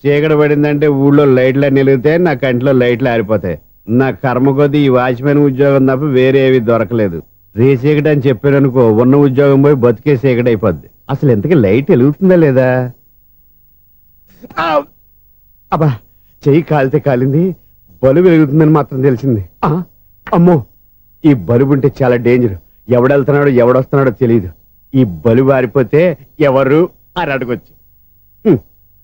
చీకటి పడిందంటే ఊళ్ళో లైట్లు నిలిగితే నా కంటిలో లైట్లు ఆరిపోతాయి. నా కర్మ కొద్దీ ఈ వాచ్మెన్ ఉద్యోగం తప్ప వేరే ఏవి దొరకలేదు. రేసీకటి అని చెప్పారనుకో, ఉన్న ఉద్యోగం పోయి బతికే చీకటి అయిపోద్ది. అసలు ఎంతకీ లైట్ వెలుగుతుందా లేదా? అబ్బా, చెయ్యి కాలితే కాలింది, బలుబు వెలుగుతుందని మాత్రం తెలిసింది. అమ్మో, ఈ బలుబు ఉంటే చాలా డేంజర్. ఎవడెళ్తున్నాడో ఎవడొస్తున్నాడో తెలియదు. ఈ బలుబు ఆరిపోతే ఎవరు అని అడగొచ్చు.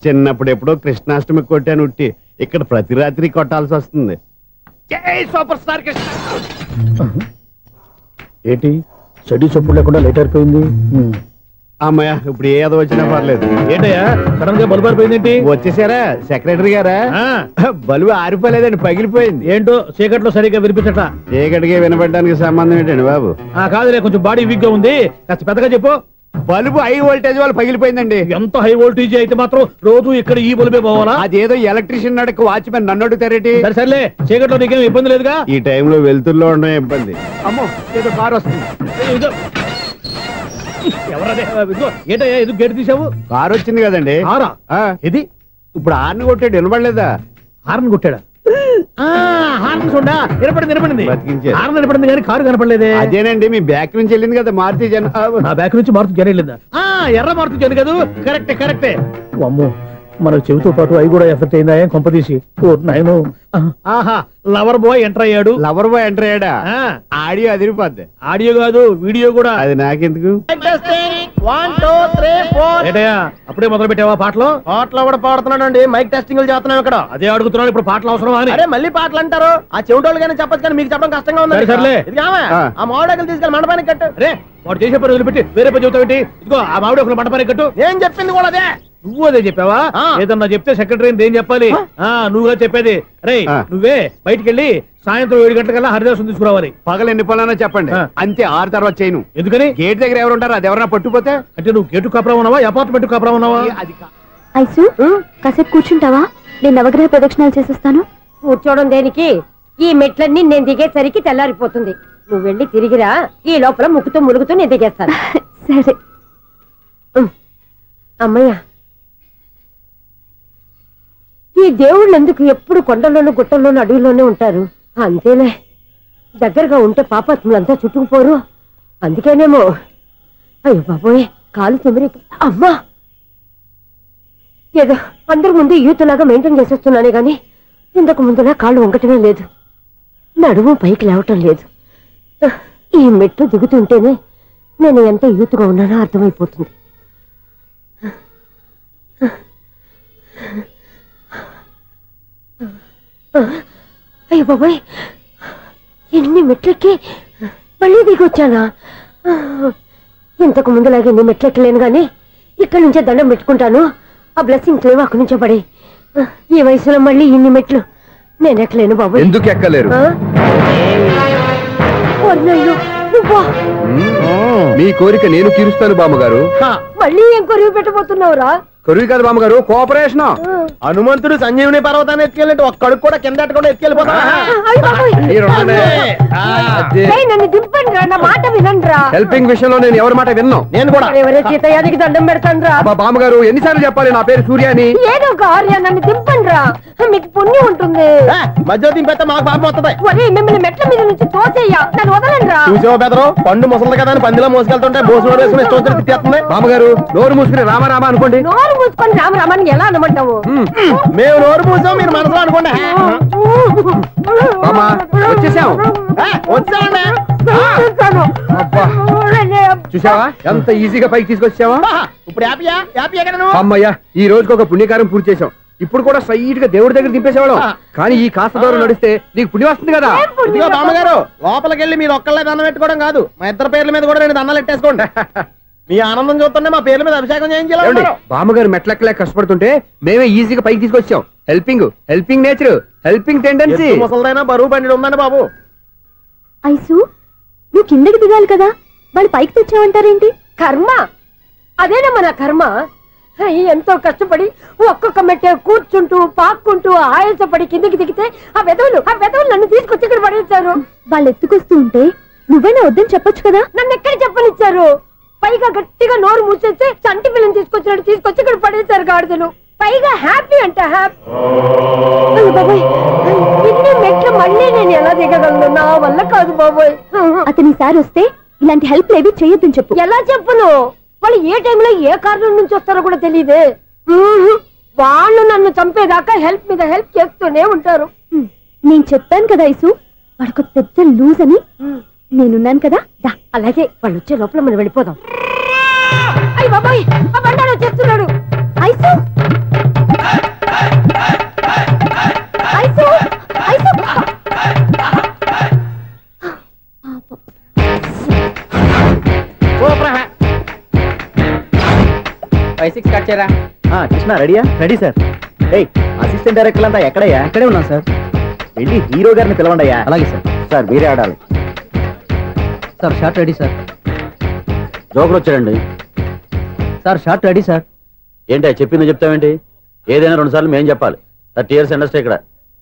చిన్నప్పుడు ఎప్పుడో కృష్ణాష్టమి కొట్టాను ఉట్టి, ఇక్కడ ప్రతి రాత్రి కొట్టాల్సి వస్తుంది. Super star Krishna. ఏంటి చెడు చెప్పుడు లేకుండా లేట్ అయిపోయింది? అమ్మయ్య, ఇప్పుడు ఏదో వచ్చినా పర్లేదు. ఏంటయ్యా సడన్ గా బల్బు ఆరిపోయింది? వచ్చేసారా సెక్రటరీ గారా? బల్బు ఆరిపోలేదండి, పగిలిపోయింది. ఏంటో చీకట్లో సరిగ్గా వినిపించట. చీకటికి వినపడడానికి సంబంధం ఏంటండి బాబు? కాదులే, కొంచెం బాడీ వీక్ గా ఉంది, కాస్త పెద్దగా చెప్పు. బల్బు హై వోల్టేజ్ వాళ్ళు పగిలిపోయిందండి. ఎంత హై వోల్టేజ్ అయితే మాత్రం రోజు ఇక్కడ ఈ బల్బే పోవాలా? అదేదో ఎలక్ట్రీషియన్ నడక వాచ్మెన్ నన్ను అడుగుతారేటి? సర్లే, చీకట్లో నీకేం ఇబ్బంది లేదుగా? ఈ టైంలో వెళ్తుల్లో ఉండడం ఇబ్బంది. అమ్మో, ఏదో కారు వస్తుంది. ఎవరదే? ఏంటయ్యా ఎందుకు గేటు తీసావు? కారు వచ్చింది కదండి. ఇది ఇప్పుడు హార్న్ కొట్టాడు, వినపడలేదా? హార్న్ కొట్టాడా? హార్న్ చూడా వినపడింది హార్న్ వినపడింది కానీ కారు కనపడలేదే. అదేనండి, మీ బ్యాక్ నుంచి వెళ్ళింది కదా మారుతి జన. నా బ్యాక్ నుంచి మారుతి జన వెళ్ళిందా? ఎర్ర మారుతి జన కదా. కరెక్టే. అమ్మో, మన చెవితో పాటు అవి కూడా ఎఫెక్ట్ అయిందా ఏం కొంపదీసి? ఆహా, లవర్ బాయ్ ఎంటర్ అయ్యాడు. లవర్ బాయ్ ఎంటర్ అయ్యాడా? ఆడియో అదిరిపోద్ది. ఆడియో కాదు, వీడియో కూడా. అది నాకెందుకు? అప్పుడే మొదలు పెట్టావా పాటలు? పాటలు కూడా పాడుతున్నాడు అండి, మైక్ టెస్టింగ్ చేస్తున్నాం ఇక్కడ. అదే అడుగుతున్నాను, ఇప్పుడు పాటలు అవసరం అని. అరే మళ్ళీ పాటలు అంటారు, ఆ చెవిటోళ్ళు కానీ చెప్పచ్చు కానీ మీకు చెప్పడం కష్టంగా ఉంది. సర్లే, ఆ మామిడాకులు తీసుకెళ్ళి మండపానికి కట్టు. రే, వాడు చేసే పని వదిలిపెట్టి వేరే పని చెబుతావు. ఇదిగో ఆ మామిడాకులు మండపానికి కట్టు. నేను చెప్పింది కూడా అదే. నువ్వు అదే చెప్పావా? ఏదన్నా చెప్తే సెక్రటరీ ఏం చెప్పాలి? నువ్వుగా చెప్పేది. రే, నువ్వే బయటికి వెళ్ళి సాయంత్రం 7 గంటలకల్లా హరిదాసు తీసుకురావాలి. పగలు ఎన్ని పనులన్నా చెప్పండి, అంతే. 6 తర్వాత చేయను. ఎందుకని? గేట్ దగ్గర ఎవరు ఉంటారు, అది ఎవరన్నా పట్టుపోతే. అంటే నువ్వు గేటు కాపురా ఉన్నావా, అపార్ట్మెంట్ కాపురా ఉన్నావా? ఐసు, కాసేపు కూర్చుంటావా? నేను నవగ్రహ ప్రదక్షిణాలు చేసేస్తాను. కూర్చోవడం దేనికి? ఈ మెట్లన్నీ నేను దిగేసరికి తెల్లారిపోతుంది. నువ్వు వెళ్ళి తిరిగిరా, ఈ లోపల ముక్కుతూ ములుగుతూ నేను దిగేస్తాను. సరే అమ్మయ్య. ఈ దేవుళ్ళు ఎందుకు ఎప్పుడు కొండల్లోనూ గుట్టల్లోనూ అడవిలోనే ఉంటారు? అంతేలే, దగ్గరగా ఉంటే పాపాత్ములంతా చుట్టుకుపోరు. అందుకేనేమో. అయ్యో బాబోయ్, కాలు చెమిరి. అమ్మా, ఏదో అందరి ముందు యూత్లాగా మెయింటైన్ చేసేస్తున్నానే గాని ఇంతకు ముందులా కాళ్ళు వంకటమే లేదు, నడుము పైకి లేవటం లేదు. ఈ మెట్లు దిగుతుంటేనే నేను ఎంత యూత్గా ఉన్నానో అర్థమైపోతుంది. అయ్యో బాబాయ్, ఎన్ని మెట్లెక్కి మళ్ళీ దిగొచ్చానా? ఇంతకు ముందులాగే ఎన్ని మెట్లెక్కలేను గాని ఇక్కడి నుంచే దండం పెట్టుకుంటాను. ఆ బ్లెస్సింగ్ లేవు అక్కడి నుంచే పడే. ఈ వయసులో మళ్ళీ ఇన్ని మెట్లు నేను ఎక్కలేను బాబు. ఎందుకు ఎక్కలేరు? మీ కోరిక నేను తీరుస్తాను బామ్మగారు. మళ్ళీ ఏం కొరివి పెట్టబోతున్నావురా? కొరివి కాదు బామ్మగారు, కోఆపరేషన్. హనుమంతుడు సంజీవుని పర్వతాన్ని ఎత్తుకెళ్ళినట్టు ఒక్కడికి కూడా కింద ఎట్టకుండా ఎత్తుకెళ్ళిపోతా. నన్ను దింపండి రా, నా మాట వినండి. హెల్పింగ్ విషయంలో నేను ఎవరి మాట విన్నాను. నేను కూడా ఎవరే సీతయ్యానికి దండం పెడతాను రా. బామ్మగారు ఎన్నిసార్లు చెప్పాలి నా పేరు సూర్యాని? ఏదో ఒక ఆర్య, నన్ను దింపండి రా, మీకు పుణ్యం ఉంటుంది. మధ్య దింపేస్తే మాకు పాపం వస్తుంది. ఒరే, మిమ్మల్ని మెట్ల మీద నుంచి తోసేయ్యా, నన్ను వదలండి రా. చూసావా బెదరు, పండు ముసలి కదా అని పందిలో మోసుకెళ్తుంటే మోసులో వేసుకుని ఇష్టం తిట్టేస్తుంది. బామ్మగారు నోరు మూసుకుని రామారామా అనుకోండి. నోరు మూసుకొని రామరామాన్ని ఎలా అనమంటావు? మేము నోరు మూసాం, మీరు మనసులో అనుకోండి. చూసావా ఎంత ఈజీగా పైకి తీసుకొచ్చావా? ఇప్పుడు అమ్మయ్యా, ఈ రోజుకి ఒక పుణ్యకారం పూర్తి చేసాం. ఇప్పుడు కూడా స్ట్రైట్ గా దేవుడి దగ్గర దింపేసేవాళ్ళం. కానీ ఈ కాస్త దూరం నడిస్తే నీకు పుణ్యం వస్తుంది కదా. బామ్మగారు లోపలికి వెళ్ళి మీరు ఒక్కళ్ళే దండం పెట్టుకోవడం కాదు, మా ఇద్దరు పేర్ల మీద కూడా నేను దండాలు పెట్టేసుకోండి. మీ ఆనందం చూస్తుంటే మా పేర్ల మీద అభిషేకం చేయించాలి. బామ్మగారు మెట్లెక్కలే కష్టపడుతుంటే మేమే ఈజీగా పైకి తీసుకొచ్చాం. Helping nature, helping tendency. ముసలిదైనా బరువు బండి ఉందండి బాబు. ఐసు, నువ్వు కిందకి దిగాలి కదా, వాళ్ళు పైకి తెచ్చావంటారేంటి? కర్మ అదేనమ్మా, నా కర్మ. ఎంతో కష్టపడి ఒక్కొక్క మెట్టే కూర్చుంటూ పాక్కుంటూ ఆయాసపడి కిందికి దిగితే ఆ వెధవులు నన్ను తీసుకొచ్చి ఇక్కడ పడేశారు. వాళ్ళు ఎత్తుకొస్తూ ఉంటే నువ్వేనా వద్దని చెప్పొచ్చు కదా. నన్ను ఎక్కడ చెప్పనిచ్చారు? పైగా గట్టిగా నోరు మూసేస్తే చంటి పిల్లని తీసుకొచ్చి ఇక్కడ పడేశారు గాడిదలు. పైగా హ్యాపీ అంట హ్యాపీ. బాబాయ్ ఇన్ని మెట్లు మళ్ళీ నేను ఎలా దిగగలను? నా వల్ల కాదు బాబాయ్. అతని సార్ వస్తే ఇలాంటి హెల్ప్ ఏవి చేయొద్దని చెప్పు. ఎలా చెప్పును? వాళ్ళు ఏ టైంలో ఏ కారణం నుంచి వస్తారో కూడా తెలియదే. వాళ్ళు నన్ను చంపేదాకా హెల్ప్ మీద హెల్ప్ చేస్తూనే ఉంటారు. నేను చెప్పాను కదా ఐసు, వాడొక పెద్ద లూజ్ అని. నేనున్నాను కదా. అలాగే వాళ్ళు వచ్చే లోపల మనం వెళ్ళిపోదాం. అయ్య బాబాయ్ ఆ బండారు వచ్చేస్తున్నాడు. ఐసు ఐసు ఐసు 5-6 కట్ చేయరా. కృష్ణ రెడీయా? Ready sir. అసిస్టెంట్ డైరెక్టర్ అంతా ఎక్కడయ్యా? ఇక్కడే ఉన్నాం సార్. వెళ్ళి హీరో గారిని పిలవండి అయ్యా. అలాగే సార్. సార్ మీరే ఆడాలి sir. Short ready sir. Joker వచ్చాడండి సార్. Short ready sir. ఏంటి చెప్పింది చెప్తావేంటి? ఏదైనా 2 సార్లు మేం చెప్పాలి. 30 years ఇండస్ట్రీ ఇక్కడ.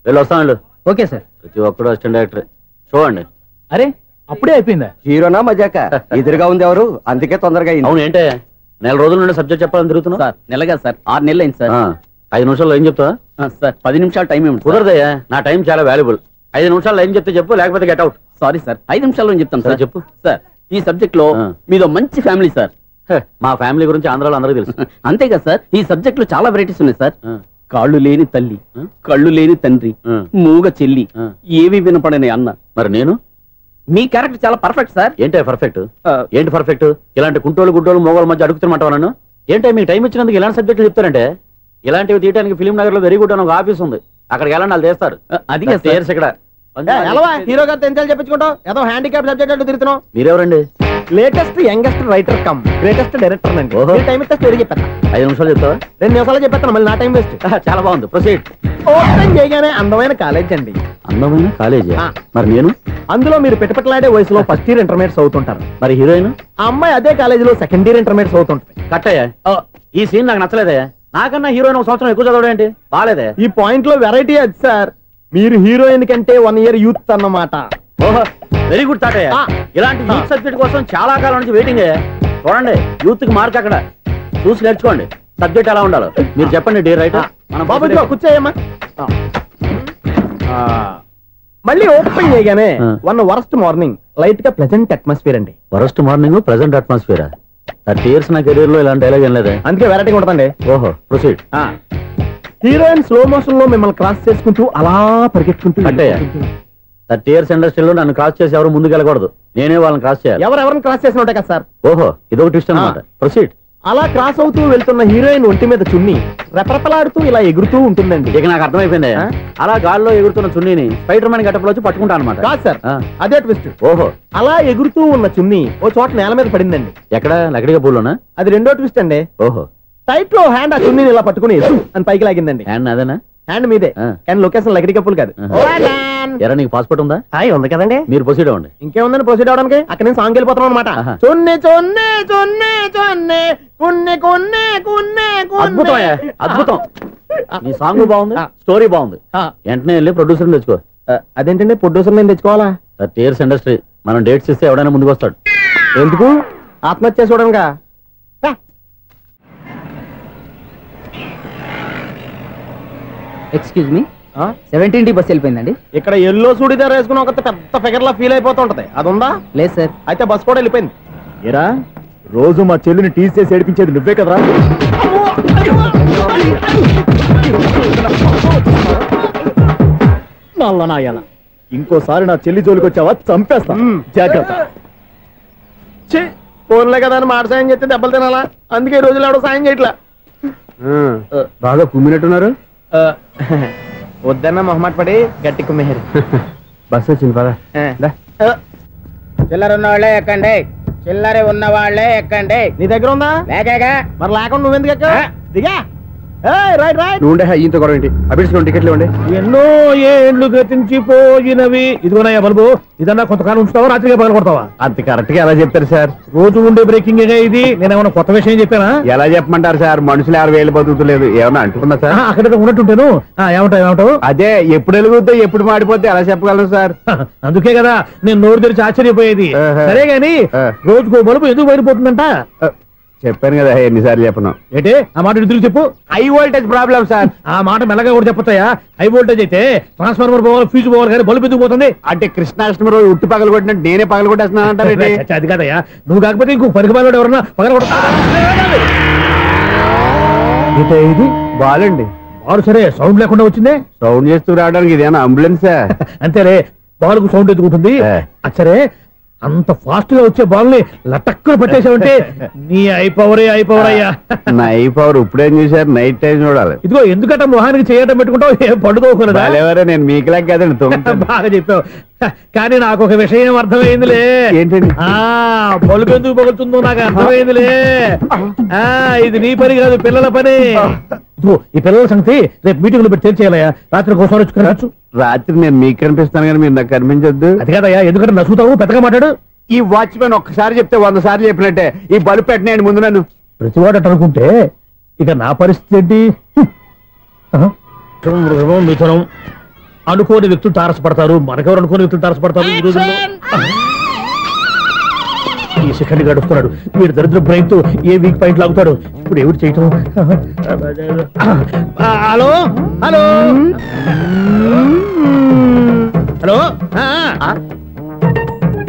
వెళ్ళి వస్తాం వెళ్ళు. Okay sir. ప్రతి ఒక్కడు అసిస్టెంట్ డైరెక్టర్. చూడండి. అరే అప్పుడే అయిపోయిందా? హీరోనా మజాక? ఎదురుగా ఉంది ఎవరు, అందుకే తొందరగా అయింది. అవును ఏంటే నెల రోజుల నుండి సబ్జెక్ట్ చెప్పాలని తిరుగుతున్నావు? సార్ నెలగా సార్ 6 నెలలు అయింది సార్. 5 నిమిషాల్లో ఏం చెప్తావా? సార్ 10 నిమిషాలు టైం ఏమి కుదరదయ్యా, నా టైం చాలా వాల్యుబుల్. 5 నిమిషాల్లో ఏం చెప్తే చెప్పు, లేకపోతే గెట్ అవుట్. సారీ సార్, 5 నిమిషాల్లో చెప్తాను సార్. చెప్పు సార్. ఈ సబ్జెక్ట్ లో మీదో మంచి ఫ్యామిలీ సార్. మా ఫ్యామిలీ గురించి ఆంధ్రాలో అందరికీ తెలుసు. అంతేగా సార్, ఈ సబ్జెక్ట్ లో చాలా వెరైటీస్ ఉన్నాయి సార్. కాళ్ళు లేని తల్లి, కళ్ళు లేని తండ్రి, మూగ చెల్లి, ఏవి వినపడని అన్న. మరి నేను మీ క్యారెక్టర్ చాలా పర్ఫెక్ట్ సార్. ఏంటే పర్ఫెక్ట్? ఏంటి పర్ఫెక్ట్? ఇలాంటి కుంటోలు గుడ్డోలు మోగోళ్ళ మధ్య అడుగుతున్నమాట నన్ను. ఏంటంటే మీకు టైం ఇచ్చినందుకు ఇలాంటి సబ్జెక్టులు చెప్తారంటే? ఇలాంటివి తీయడానికి ఫిలిం నగర్ లో వెరీ గుడ్ అని ఒక ఆఫీస్ ఉంది, అక్కడికి వెళ్ళండి, వాళ్ళు చేస్తారు. అది ఇక్కడ హీరో గారు తెంచాలి చెప్పించుకుంటాం. ఏదో హ్యాండిక్యాప్ సబ్జెక్ట్ అంటూ తిరుగుతున్నాం. మీరెవరండి? Latest youngest writer cum greatest director అండి. ఓహో. టైం ఇస్తే స్టోరీ చెప్పేస్తా. 5 నిమిషాలు చెప్తావా? 2 నిమిషాలు చెప్పేస్తాను, మళ్ళీ నా టైం వేస్ట్. చాలా బాగుంది, ప్రొసీడ్. ఓపెన్ చేయగానే అందమైన కాలేజ్ అండి. అందమైన కాలేజీ? మరి నేను అందులో మీరు పెట్టుపట్లాడే వయసులో ఫస్ట్ ఇయర్ ఇంటర్మీడియట్స్ అవుతుంటారు. మరి హీరోయిన్? ఆ అమ్మాయి అదే కాలేజీలో సెకండ్ ఇయర్ ఇంటర్మీడియట్స్ అవుతుంటారు. కట్టయ్యా, ఈ సీన్ నాకు నచ్చలేదే. నాకన్నా హీరోయిన్ 1 సంవత్సరం ఎక్కువ చదవడం ఏంటి? బాలేదే. ఈ పాయింట్ లో వెరైటీ అది సార్. మీరు హీరోయిన్ కంటే 1 year యూత్ అన్నమాట. ఓహో, వెరీ గుడ్ థాట్. ఇలాంటి యూత్ సబ్జెక్ట్ కోసం చాలా కాలం నుంచి వెయిటింగ్. చూడండి, యూత్ కి మార్క్ అక్కడ చూసి నేర్చుకోండి. సబ్జెక్ట్ ఎలా ఉండాలో మీరు చెప్పండి. డీర్ రైటర్ మన బాబు కూర్చోయమ్మా. మళ్ళీ ఓపెన్ చేయగానే 1 వరస్ట్ మార్నింగ్, లైట్ గా ప్లెజెంట్ అట్మాస్ఫియర్ అండి. Worst morning, present atmosphere. 30 years నా కెరీర్ లో ఇలాంటి డైలాగ్ ఏం లేదే. అందుకే వెరైటీ ఉంటుందండి. ఓహో, ప్రొసీడ్. హీరోయిన్ స్లో మోషన్ లో మిమ్మల్ని క్రాస్ చేసుకుంటూ అలా పరిగెట్టుకుంటూ 30 years ఇండస్ట్రీలో నన్ను క్రాస్ చేసి ఎవరు ముందుకు వెళ్ళకూడదు, నేనే వాళ్ళని క్రాస్ చేయాలి. ఎవరెవరిని క్రాస్ చేసిన ఉంటాయి కదా సార్. ఓహో, ఇదొక ట్విస్ట్ అన్నమాట. ప్రొసీడ్. అలా క్రాస్ అవుతూ వెళ్తున్న హీరోయిన్ ఒంటి మీద చున్ని రెపరెపలాడుతూ ఇలా ఎగురుతూ ఉంటుందండి. ఇక నాకు అర్థమైపోయింది. అలా గాల్లో ఎగురుతున్న చున్నీని స్పైడర్ మ్యాన్ గెటప్ లో వచ్చి పట్టుకుంటా అనమాట. కాదు సార్, అదే ట్విస్ట్. ఓహో, అలా ఎగురుతూ ఉన్న చున్ని ఓ చోట నేల మీద పడిందండి. ఎక్కడ? లకడిగా పూల్లోనా? అది రెండో ట్విస్ట్ అండి. ఓహో, టైట్ లో హ్యాండ్ ఆ చున్నీని ఇలా పట్టుకుని అని పైకి లాగిందండి. హ్యాండ్ అదేనా? హ్యాండ్ మీదే, కానీ లొకేషన్ లకడి కప్పులు కాదు. ఎరా, నీకు పాస్పోర్ట్ ఉందా? ఉంది కదండి. మీరు ప్రొసీడ్ అవ్వండి. ఇంకేముందని ప్రొసీడ్ అవడానికి? అక్కడ నేను సాంగ్ వెళ్ళిపోతాం అనమాట. చొన్నే చొన్నే చొన్నే చొన్నే కున్నే కున్నే కున్నే. అద్భుతం, అద్భుతం. నీ సాంగ్ బాగుంది, స్టోరీ బాగుంది. వెంటనే వెళ్ళి ప్రొడ్యూసర్ తెచ్చుకో. అదేంటండి ప్రొడ్యూసర్ నేను తెచ్చుకోవాలా? 30 years ఇండస్ట్రీ, మనం డేట్స్ ఇస్తే ఎవడైనా ముందుకు వస్తాడు. ఎందుకు? ఆత్మహత్య చూడనుగా. Excuse me, 17D bus వెళ్ళిపోయిందండి. ఇక్కడ ఎల్లో చూడిదార్ వేసుకుని ఒక పెద్ద ఫిగర్ లా ఫీల్ అయిపోతూ ఉంటది, అది ఉందా? లేదు సార్. అయితే బస్ కూడా వెళ్ళిపోయింది. ఏరా, రోజు మా చెల్లిని టీస్ చేసి ఏడిపించేది నువ్వే కదరా? నాయన, ఇంకోసారి నా చెల్లి జోలికి వచ్చావా చంపేస్తా, జాగ్రత్త. ఫోన్లే కదా అని మాట సాయం చేస్తే దెబ్బలు తినాలా? అందుకే ఈ రోజులు ఎవడో సాయం చేయట్లా. బాగా కుమ్మినట్టున్నారు. వద్దన్న మొహమాట పడి గట్టి కుమ్మేరు. బస్ వచ్చింది పదా. చిల్లర ఉన్న వాళ్ళే ఎక్కండి, చిల్లర ఉన్న వాళ్ళే ఎక్కండి. నీ దగ్గర ఉందా? లేకేగా. మరి లేకుండా నువ్వెందుకు ఎక్క? దిగా. Right right. నువ్వు ఈయంతో గొడవ ఏంటి? అభిడ్స్ టికెట్లు ఇవ్వండి. ఎన్నో ఏండ్లు గతించిపోయినవి. ఇదిగోనయ్యా బల్బు, ఇదన్నా కొంతకాలం ఉంచుతావా, రాత్రిగా పగల కొడతావా? అంత కరెక్ట్ గా ఎలా చెప్తారు సార్? రోజు ఉండే బ్రేకింగ్ ఇది. నేనేమన్నా కొత్త విషయం చెప్పానా? ఎలా చెప్పమంటారు సార్? మనుషులు 60,000 బతుకుతలేదు, ఏమన్నా అంటున్నా సార్? అక్కడ ఉన్నట్టుంటాను. ఏమంటావు? అదే, ఎప్పుడు వెలుగుద్దో ఎప్పుడు మాడిపోతే ఎలా చెప్పగలను సార్? అందుకే కదా నేను నోరు తెరిచి ఆశ్చర్యపోయేది. సరే గాని రోజుకో బలుపు ఎందుకు బయటపోతుందంట? చెప్పాను కదా ఎన్నిసార్లు చెప్పను. ఏంటి ఆ మాట తిరిగి చెప్పు. High voltage problem sir. ఆ మాట మెల్లగా కూడా చెప్పొచ్చాయా? హై వోల్టేజ్ అయితే ట్రాన్స్ఫార్మర్ పోవాలి, ఫ్యూజ్ పోవాలి, కానీ బల్బు ఎందుకు పోతుంది? అంటే కృష్ణాష్టమి రోజు ఉట్టి పగలు కొట్టినట్టు నేనే పగలు కొట్టేస్తున్నానంటారు. చచ్చా, అది కాదయ్యా. నువ్వు కాకపోతే ఇంకో పరిగణలో ఎవరన్నా పగల ఇది బాలండి. బాలు సరే సౌండ్ లేకుండా వచ్చిందే. సౌండ్ చేస్తూ రావడానికి ఇదేనా అంబులెన్సా? అంతేలే, బాలుకు సౌండ్ ఎదుగుతుంది. సరే అంత ఫాస్ట్ గా వచ్చే బాల్ ని లటక్కులు పట్టేసావంటే నీ ఐపవర్ అయ్యా. నా ఐపవర్ ఇప్పుడేం చూసారు? నైట్ టైం చూడాలి. ఇదిగో ఎందుకంటే మొహానికి చేయటం పెట్టుకుంటావు, ఏం పండుకోకూడదా? నేను మీకులా కదండి. బాగా చెప్పావు. కానీ నాకు ఒక విషయం అర్థమైందిలే. ఏంటండి? బల్బు ఎందుకు పగులుతుందో నాకు అర్థమైందిలే. ఇది నీ పని కాదు, పిల్లల పని. ఈ పిల్లల సంగతి రేపు మీటింగ్ లో పెట్టి తెలిసేయాలయ్యా. రాత్రి కోసం వచ్చుకోవచ్చు. రాత్రి నేను మీకు కనిపిస్తాను కానీ మీరు నాకు కనిపించొద్దు. అది కాదయ్యా, ఎందుకంటే నసుగుతావు, పెద్దగా మాట్లాడు. ఈ వాచ్మెన్ ఒక్కసారి చెప్తే 100 సార్లు చెప్పినట్టే. ఈ బల్బు పెట్టినాయండి ముందు నన్ను. ప్రతివాడట అనుకుంటే ఇక నా పరిస్థితి ఏంటి? మిథునం అనుకోని వ్యక్తులు తారసపడతారు, మనకెవరు అనుకోని వ్యక్తులు తారసపడతారు ఈ రోజుల్లో. ఈ సెకండ్ గడుపుతున్నాడు వీడు దరిద్ర బ్రెయిన్ తో ఏ వీక్ పాయింట్ లాగుతాడు. ఇప్పుడు ఎవరు చేయటం? Hello hello hello.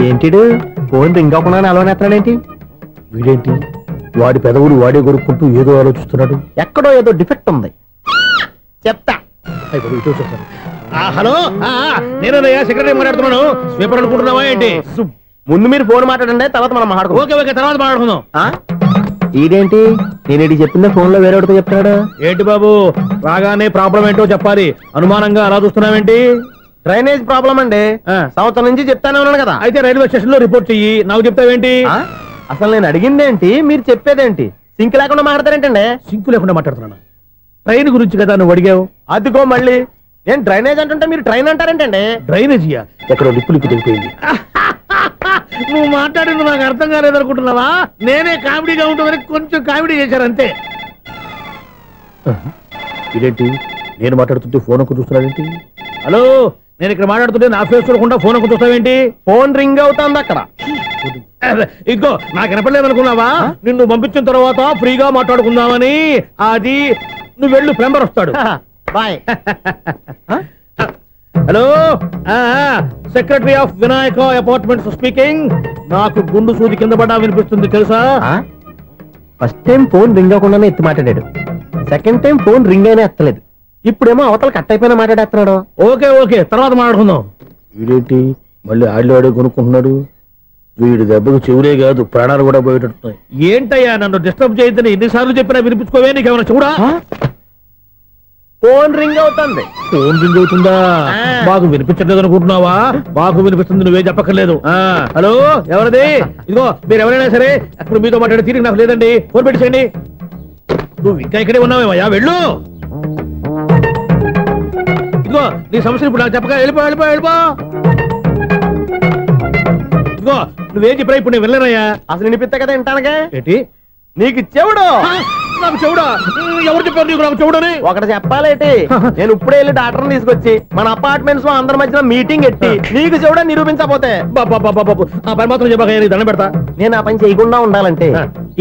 ఏంటిడు ఫోన్ రింగ్ అవ్వకుండా అలవనేస్తాడేంటి? వీడేంటి వాడి పెదవులు వాడే కొరుక్కుంటూ ఏదో ఆలోచిస్తున్నాడు. ఎక్కడో ఏదో డిఫెక్ట్ ఉంది, చెప్తా. హలో, నేనయ్యా సెక్రటరీ మాట్లాడుతున్నాను. స్వీపర్ అనుకుంటున్నావా ఏంటి? ముందు మీరు ఫోన్ మాట్లాడండి, తర్వాత మనం మాట్లాడుకో. ఓకే ఓకే, తర్వాత మాట్లాడుకుందాం. ఇదేంటి నేను చెప్పిందే ఫోన్ లో వేరేవాడితో చెప్తాడు ఏంటి బాబు? రాగానే ప్రాబ్లం ఏంటో చెప్పాలి. అనుమానంగా అలా చూస్తున్నావేంటి? డ్రైనేజ్ ప్రాబ్లం అండి. సంవత్సరం నుంచి చెప్తానే ఉన్నాను కదా. అయితే రైల్వే స్టేషన్ లో రిపోర్ట్ చెయ్యి, నాకు చెప్తావేంటి? అసలు నేను అడిగిందేంటి, మీరు చెప్పేదేంటి? సింక్ లేకుండా మాట్లాడతారేంటండి? సింకు లేకుండా మాట్లాడుతున్నాను. ట్రైన్ గురించి కదా నువ్వు అడిగావు. అదిగో మళ్ళీ నేను డ్రైనేజ్ అంటుంటే మీరు ట్రైన్ అంటారేంటండి? డ్రైనేజీయా? ఎక్కడో లిప్పు తెగిపోయింది. నువ్వు మాట్లాడింది నాకు అర్థం కాలేదనుకుంటున్నావా? నేనే కామెడీగా ఉంటుందని కొంచెం కామెడీ చేశారు అంతే. ఇదేంటి నేను మాట్లాడుతుంటే ఫోన్ ఒక్క చూస్తున్నావేంటి? హలో, నేను ఇక్కడ మాట్లాడుతుంటే నా ఫేస్ చూడకుండా ఫోన్ ఒక్క చూస్తావేంటి? ఫోన్ రింగ్ అవుతుంది అక్కడ. ఇదిగో నాకు వినపడలేదు అనుకున్నావా? నిన్ను పంపించిన తర్వాత ఫ్రీగా మాట్లాడుకుందామని. అది నువ్వు వెళ్ళు, ప్లంబర్ వస్తాడు. Bye. Hello, secretary of Vinayaka apartments speaking. నాకు గుండు సూది కింద పడ్డా వినిపిస్తుంది తెలుసా? ఫస్ట్ టైం ఫోన్ రింగ్ అవ్వకుండానే ఎత్తి మాట్లాడాడు, సెకండ్ టైం ఫోన్ రింగ్ అయినా ఎత్తలేదు, ఇప్పుడేమో అవతల కట్ అయిపోయినా మాట్లాడేస్తున్నాడు. ఓకే ఓకే, తర్వాత మాట్లాడుకుందాం. వీడేంటి మళ్ళీ ఆళ్ళు ఆడే కొనుక్కుంటున్నాడు? వీడి దెబ్బకు చెవులే కాదు ప్రాణాలు కూడా పోయేటట్టున్నాయి. ఏంటయ్యా నన్ను డిస్టర్బ్ చేయొద్దని ఎన్నిసార్లు చెప్పినా వినిపించుకోవే? నీకేమైనా చూడా? ఫోన్ రింగ్ అవుతుంది. ఫోన్ రింగ్ అవుతుందా? మాకు వినిపించలేదు అనుకుంటున్నావా? మాకు వినిపిస్తుంది, నువ్వే చెప్పక్కర్లేదు. హలో, ఎవరిది? ఇదిగో మీరు ఎవరైనా సరే అప్పుడు మీతో మాట్లాడే తీరిక నాకు లేదండి. ఫోన్ పెట్టేసేయండి. నువ్వు ఇంకా ఇక్కడే ఉన్నావేమయ్యా, వెళ్ళు. ఇదిగో నీ సమస్యలు ఇప్పుడు నాకు చెప్పక వెళ్ళిపో వెళ్ళిపో వెళ్ళిపో. ఇదిగో నువ్వేం చెప్పరా ఇప్పుడు నేను వెళ్ళానయ్యా. అసలు వినిపిస్తా కదా వింటానుగా. ఏంటి నీకు చెవుడు? నాకు చెవుడా? ఎవరు చెప్పారు నీకు నాకు చెవుడని? ఒకటి చెప్పాలేటి, నేను ఇప్పుడే వెళ్ళి డాక్టర్ తీసుకొచ్చి మన అపార్ట్మెంట్స్ లో అందరి మధ్యన మీటింగ్ ఎట్టి నీకు చెవుడా నిరూపించకపోతే ఆ పని మాత్రం చెప్పక దండం పెడతా. నేను ఆ పని చేయకుండా ఉండాలంటే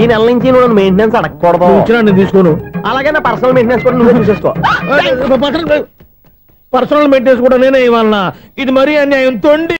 ఈ నెల నుంచి నువ్వు మెయింటెనెన్స్ అడగకూడదు. ఇచ్చినా నేను తీసుకోను. అలాగే నా పర్సనల్ మెయింటెనెన్స్ కూడా నువ్వే చూసేసుకో. పర్సనల్ మెయింటెనెన్స్ కూడా నేనే ఇవ్వాలన్నా? ఇది మరీ అన్యాయం. తొండి